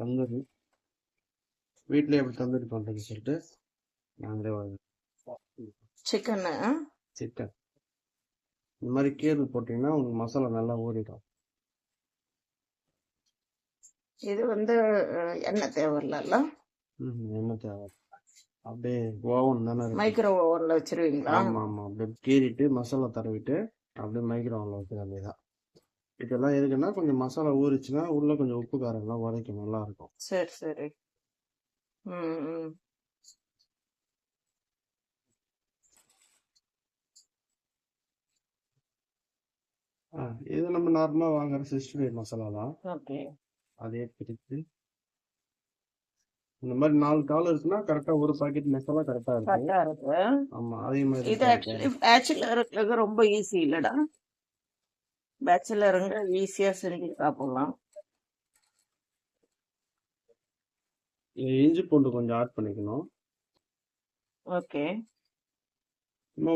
தந்தூரி வீட்லயே எப்படி தந்தூரி பண்றதுன்னு சொல்லிட்டு நாங்களே சிக்கன் சிக்கன் இந்த மாதிரி கீரை போட்டீங்கன்னா உங்களுக்கு மசாலா நல்லா ஊறிடும். இது வந்து எண்ணெய் தேவையில்ல, எண்ணெய் தேவை. அப்படியே ஓவன் தானே இருக்கு. மைக்ரோ ஓவன்ல வச்சிருவீங்களா? ஆமா ஆமா, அப்படியே கீறிட்டு மசாலா தடவிட்டு அப்படியே மைக்ரோ ஓவன்ல வைக்கிற வேண்டியதான். இதெல்லாம் எதுக்குன்னா கொஞ்சம் மசாலா ஊறிச்சுன்னா உள்ள கொஞ்சம் உப்பு காரம் எல்லாம் உரைக்கும், நல்லா இருக்கும். சரி சரி. இது நம்ம நார்மலா வாங்குற 65 மசாலா தான். ஓகே. அதே பிரித்து இந்த மாதிரி 4 கால் இருக்குன்னா கரெக்டா ஒரு பாக்கெட் மசாலா கரெக்டா இருக்கு. ஆமா, அதே மாதிரி இது ஆக்சுவலி பேச்சுலருக்கு ரொம்ப ஈஸி இல்லடா, பேச்சுலருங்க ஈஸியா செஞ்சு சாப்பிடலாம். இஞ்சி பூண்டு கொஞ்சம் ஆட் பண்ணிக்கணும். ஓகே. சும்மா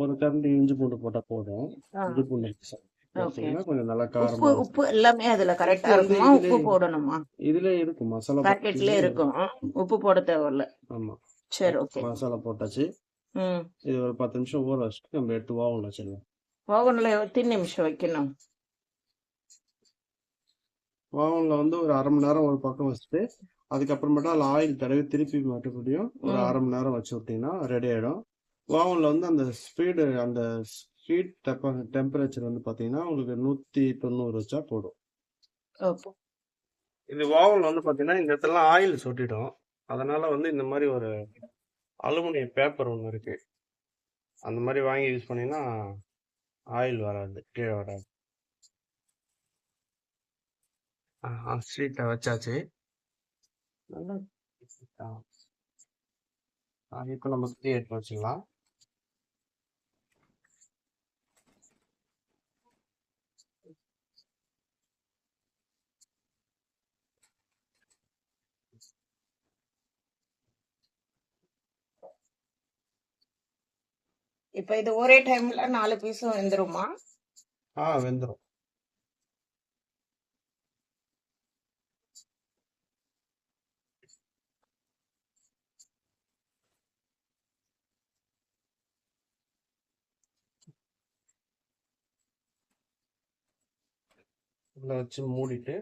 ஒரு கரண்டி இஞ்சி பூண்டு போட்டா போதும். இஞ்சி பூண்டு கொஞ்சம் நல்லா காரமா. உப்பு எல்லாமே அதுல கரெக்டா இருக்குமா? உப்பு போடணுமா? இதுல இருக்கும், மசாலா பாக்கெட்ல இருக்கும், உப்பு போட தேவையில்ல. ஆமா. சரி, ஓகே. மசாலா போட்டாச்சு. இது ஒரு 10 நிமிஷம் ஊற வச்சுட்டு நம்ம எடுத்து ஓவன்ல வச்சிடலாம். ஓவன்ல எத்தனை நிமிஷம் வைக்கணும்? ஓவன்ல வந்து ஒரு அரை மணி நேரம் ஒரு பக்கம் வச்சுட்டு அதுக்கப்புறமேட்டா அதில் ஆயில் தடவி திருப்பி மறுபடியும் ஒரு அரை மணி நேரம் வச்சு விட்டீங்கன்னா ரெடி ஆயிடும். ஓவன்ல வந்து அந்த ஸ்பீடு, அந்த ஹீட் டெம்பரேச்சர் வந்து பாத்தீங்கன்னா உங்களுக்கு 190 வச்சா போடும். இது ஓவன்ல வந்து பாத்தீங்கன்னா இந்த இடத்துல ஆயில் சொட்டிடும். அதனால வந்து இந்த மாதிரி ஒரு அலுமினியம் பேப்பர் ஒன்று இருக்கு, அந்த மாதிரி வாங்கி யூஸ் பண்ணீங்கன்னா ஆயில் வராது, கீழே வராது. ஸ்வீட்டை வச்சாச்சு. நல்லா இப்போ நம்ம சுற்றி எடுத்து வச்சுக்கலாம். இப்ப இது ஒரே டைம்ல 4 பீஸும் வெந்துருமா? வெந்துரும். உள்ள வச்சு மூடிட்டு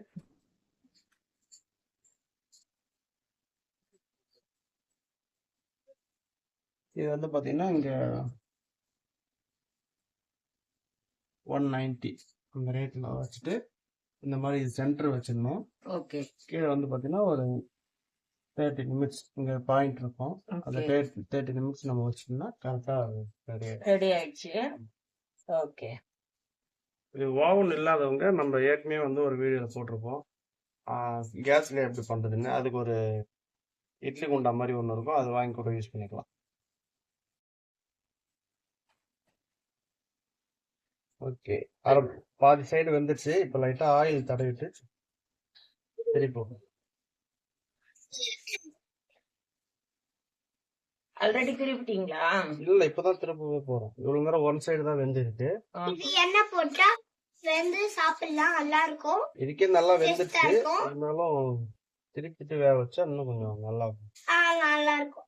இது வந்து பாத்தீங்கன்னா இங்க 190 அந்த ரேட்ல வச்சுட்டு இந்த மாதிரி சென்டர் வச்சிடணும். ஓகே. கீழே வந்து பாத்தீங்கன்னா ஒரு 30 நிமிட்ஸ் இங்க பாயிண்ட் இருக்கும், அந்த 30 நிமிட்ஸ் நம்ம வச்சோம்னா கரெக்டா ரெடி ஆயிடுச்சு. ஓகே. இது ஓவன் இல்லாதவங்க நம்ம ஏற்கனவே வந்து ஒரு வீடியோல போட்டிருப்போம் கேஸ்ல எப்படி பண்றதுன்னு. அதுக்கு ஒரு இட்லி குண்டா மாதிரி ஒன்று இருக்கும், அது வாங்கி கூட யூஸ் பண்ணிக்கலாம். ஓகே, பாதி சைடு வெந்துருச்சு. இப்போ லைட்டா ஆயில் தடவிட்டு திருப்போம். ஆல்ரெடி திருப்பிட்டீங்களா? இல்ல, இப்பதான் திருப்பவே போறோம். இவ்வளவு நேரம் ஒன் சைடு தான் வெந்துருக்கு. என்ன போட்டா வெந்து சாப்பிடலாம், நல்லா இருக்கும். இதுக்கே நல்லா வெந்துருச்சு, இருந்தாலும் திருப்பிட்டு வேக வச்சா இன்னும் கொஞ்சம் நல்லா இருக்கும். நல்லா இருக்கும்.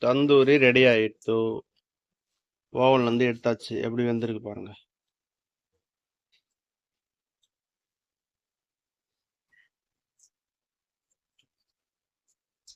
தந்தூரி ரெடி ஆயிடுச்சு. ஓவன்ல இருந்து எடுத்தாச்சு. எப்படி வெந்திருக்கு பாருங்க.